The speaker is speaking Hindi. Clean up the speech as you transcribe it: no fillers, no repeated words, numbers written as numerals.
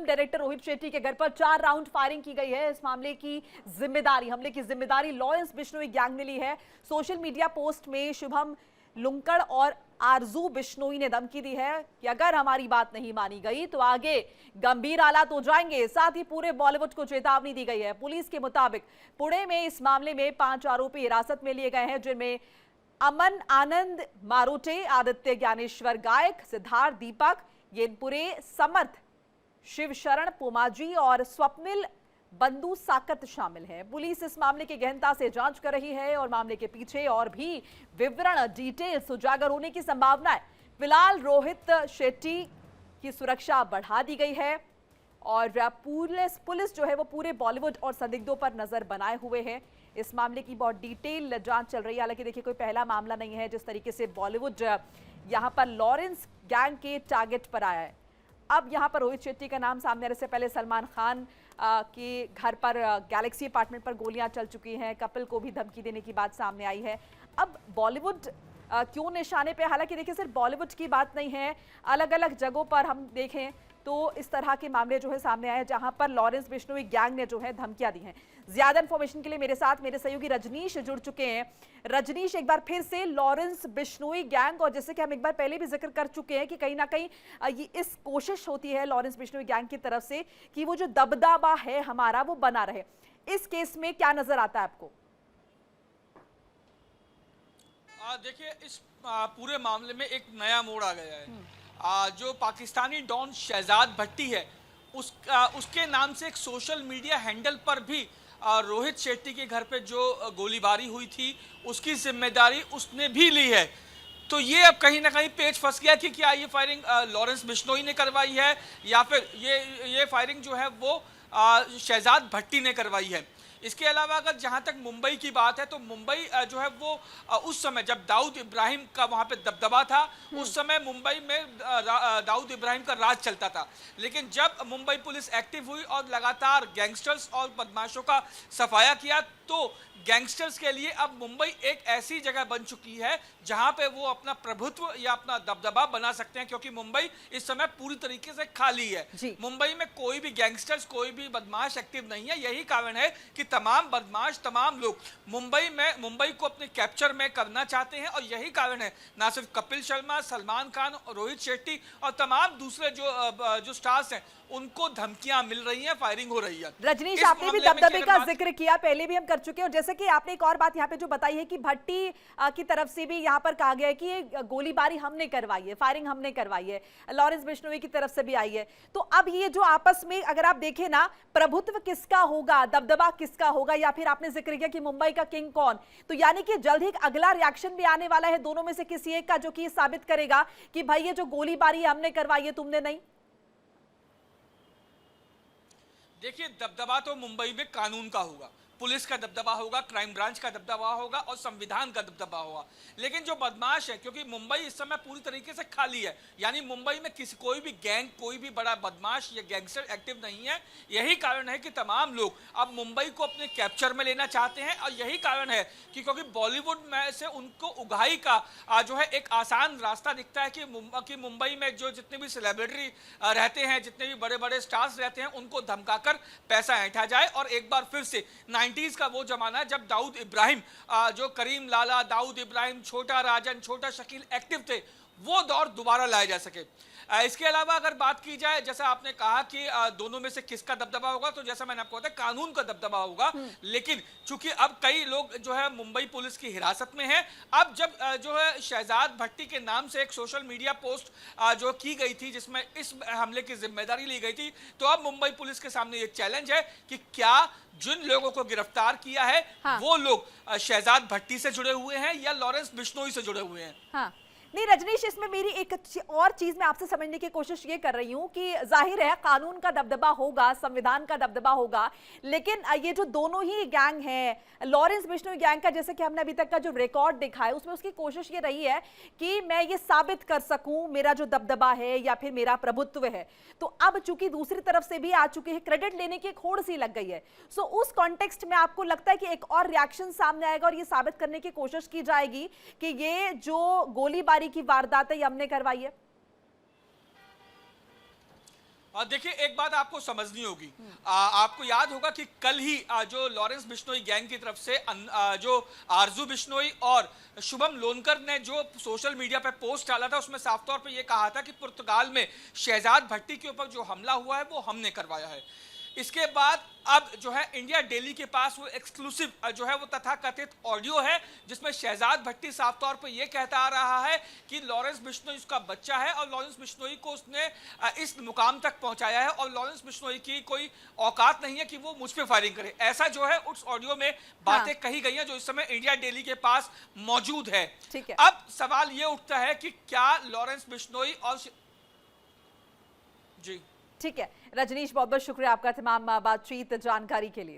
डायरेक्टर रोहित शेट्टी के घर पर 4 राउंड फायरिंग की गई है। इस मामले की जिम्मेदारी, हमले की जिम्मेदारी लॉरेंस बिश्नोई गैंग ने ली है। सोशल मीडिया पोस्ट में शुभम लुंकड़ और आरजू बिश्नोई ने धमकी दी है कि अगर हमारी बात नहीं मानी गई तो आगे गंभीर हालात हो जाएंगे। साथ ही पूरे बॉलीवुड को चेतावनी दी गई है। पुलिस के मुताबिक पुणे में इस मामले में 5 आरोपी हिरासत में लिए गए हैं, जिनमें अमन आनंद मारोटे, आदित्य ज्ञानेश्वर गायक, सिद्धार्थ दीपक, येनपुरे समर्थ, शिवशरण पोमाजी और स्वप्निल बंदू साकत शामिल हैं। पुलिस इस मामले की गहनता से जांच कर रही है और मामले के पीछे और भी विवरण, डिटेल्स उजागर होने की संभावना है। फिलहाल रोहित शेट्टी की सुरक्षा बढ़ा दी गई है और पुलिस जो है वो पूरे बॉलीवुड और संदिग्धों पर नजर बनाए हुए है। इस मामले की बहुत डिटेल जांच चल रही है। हालांकि देखिए, कोई पहला मामला नहीं है जिस तरीके से बॉलीवुड यहां पर लॉरेंस गैंग के टारगेट पर आया है। अब यहां पर रोहित शेट्टी का नाम सामने आने से पहले सलमान खान के घर पर गैलेक्सी अपार्टमेंट पर गोलियां चल चुकी हैं। कपिल को भी धमकी देने की बात सामने आई है। अब बॉलीवुड क्यों निशाने पे? हालांकि देखिए, सिर्फ बॉलीवुड की बात नहीं है, अलग अलग जगहों पर हम देखें तो इस तरह के मामले जो है सामने आए जहां पर लॉरेंस बिश्नोई गैंग ने जो है धमकियां दी हैं। ज्यादा इंफॉर्मेशन के लिए मेरे साथ मेरे सहयोगी रजनीश जुड़ चुके हैं। रजनीश, एक बार फिर से लॉरेंस बिश्नोई गैंग, और जैसे कि हम एक बार पहले भी जिक्र कर चुके हैं कि कहीं ना कहीं ये इस कोशिश होती है लॉरेंस बिश्नोई गैंग की तरफ से कि वो जो दबदबा है हमारा वो बना रहे। इस केस में क्या नजर आता है आपको? देखिए, इस पूरे मामले में एक नया मोड़ आ गया है। जो पाकिस्तानी डॉन शहजाद भट्टी है, उसके नाम से एक सोशल मीडिया हैंडल पर भी रोहित शेट्टी के घर पे जो गोलीबारी हुई थी उसकी जिम्मेदारी उसने भी ली है। तो ये अब कहीं ना कहीं पेच फंस गया कि क्या ये फायरिंग लॉरेंस बिश्नोई ने करवाई है या फिर ये फायरिंग जो है वो शहजाद भट्टी ने करवाई है। इसके अलावा अगर जहां तक मुंबई की बात है तो मुंबई जो है वो उस समय जब दाऊद इब्राहिम का वहां पे दबदबा था, उस समय मुंबई में दाऊद इब्राहिम का राज चलता था। लेकिन जब मुंबई पुलिस एक्टिव हुई और लगातार गैंगस्टर्स और बदमाशों का सफाया किया तो गैंगस्टर्स के लिए अब मुंबई एक ऐसी जगह बन चुकी है जहां पे वो अपना प्रभुत्व या अपना दबदबा बना सकते हैं, क्योंकि मुंबई इस समय पूरी तरीके से खाली है। मुंबई में कोई भी गैंगस्टर्स, कोई भी बदमाश एक्टिव नहीं है। यही कारण है कि तमाम बदमाश, तमाम लोग मुंबई को अपने कैप्चर में करना चाहते हैं। और यही कारण है ना सिर्फ कपिल शर्मा, सलमान खान, रोहित शेट्टी और तमाम दूसरे जो स्टार्स हैं उनको धमकियां मिल रही हैं, फायरिंग हो रही है। रजनीश, आपने भी दबदबे का जिक्र किया, पहले भी हम कर चुके हैं, और जैसे कि आपने एक और बात यहाँ पे जो बताई है कि भट्टी की तरफ से भी यहाँ पर कहा गया है कि ये गोलीबारी हमने करवाई है, फायरिंग हमने करवाई है, लॉरेंस बिश्नोई की तरफ से भी आई है। तो अब ये जो आपस में अगर आप देखें ना, प्रभुत्व किसका होगा, दबदबा किसका होगा, या फिर आपने जिक्र किया कि मुंबई का किंग कौन, तो यानी कि जल्द ही अगला रिएक्शन भी आने वाला है दोनों में से किसी एक का, जो कि साबित करेगा कि भाई ये जो गोलीबारी हमने करवाई है, तुमने नहीं। देखिए, दबदबा तो मुंबई में कानून का होगा, पुलिस का दबदबा होगा, क्राइम ब्रांच का दबदबा होगा और संविधान का दबदबा होगा। लेकिन जो बदमाश है, क्योंकि मुंबई इस समय पूरी तरीके से खाली है, यानी मुंबई में कोई भी गैंग, कोई भी बड़ा बदमाश या गैंगस्टर एक्टिव नहीं है। यही कारण है कि तमाम लोग अब मुंबई को अपने कैप्चर में लेना चाहते हैं। और यही कारण है कि क्योंकि बॉलीवुड में से उनको उगाही का जो है एक आसान रास्ता दिखता है कि मुंबई में जो जितने भी सेलिब्रिटी रहते हैं, जितने भी बड़े बड़े स्टार्स रहते हैं, उनको धमकाकर पैसा ऐंठा जाए और एक बार फिर से 90s का वो जमाना जब दाऊद इब्राहिम, जो करीम लाला, दाऊद इब्राहिम, छोटा राजन, छोटा शकील एक्टिव थे, वो दौर दोबारा लाया जा सके। इसके अलावा अगर बात की जाए, जैसा आपने कहा कि दोनों में से किसका दबदबा होगा, तो जैसा मैंने आपको बताया कानून का दबदबा होगा। लेकिन चूंकि अब कई लोग जो है मुंबई पुलिस की हिरासत में हैं, अब जब जो है शहजाद भट्टी के नाम से एक सोशल मीडिया पोस्ट जो की गई थी जिसमें इस हमले की जिम्मेदारी ली गई थी, तो अब मुंबई पुलिस के सामने ये चैलेंज है कि क्या जिन लोगों को गिरफ्तार किया है वो लोग शहजाद भट्टी से जुड़े हुए हैं या लॉरेंस बिश्नोई से जुड़े हुए हैं। नहीं रजनीश, इसमें मेरी एक और चीज मैं आपसे समझने की कोशिश ये कर रही हूं कि जाहिर है कानून का दबदबा होगा, संविधान का दबदबा होगा, लेकिन ये जो दोनों ही गैंग हैं, लॉरेंस बिश्नोई गैंग का, जैसे कि हमने अभी तक का जो रिकॉर्ड देखा है उसमें उसकी कोशिश ये रही है कि मैं ये साबित कर सकूं मेरा जो दबदबा है या फिर मेरा प्रभुत्व है। तो अब चूंकि दूसरी तरफ से भी आ चुके हैं, क्रेडिट लेने की एक होड़ सी लग गई है। सो उस कॉन्टेक्स्ट में आपको लगता है कि एक और रिएक्शन सामने आएगा और ये साबित करने की कोशिश की जाएगी कि ये जो गोलीबारी की वारदात है ये हमने करवाई है? देखिए, एक बात आपको समझनी होगी। आपको याद होगा कि कल ही जो लॉरेंस बिश्नोई गैंग की तरफ से जो आरजू बिश्नोई और शुभम लोनकर ने जो सोशल मीडिया पे पोस्ट डाला था, उसमें साफ तौर पे ये कहा था कि पुर्तगाल में शहजाद भट्टी के ऊपर जो हमला हुआ है वो हमने करवाया है। इसके बाद अब जो है इंडिया डेली के पास वो एक्सक्लूसिव जो है वो तथाकथित ऑडियो है, जिसमें शहजाद भट्टी साफ तौर पर ये कहता आ रहा है कि लॉरेंस बिश्नोई उसका बच्चा है और लॉरेंस बिश्नोई को उसने इस मुकाम तक पहुंचाया है और लॉरेंस बिश्नोई की कोई औकात नहीं है कि वो मुझ पे फायरिंग करे। ऐसा जो है उस ऑडियो में बातें कही गई हैं जो इस समय इंडिया डेली के पास मौजूद है। ठीक है। अब सवाल ये उठता है कि क्या लॉरेंस बिश्नोई और जी ठीक है रजनीश, बहुत बहुत शुक्रिया आपका तमाम बातचीत जानकारी के लिए।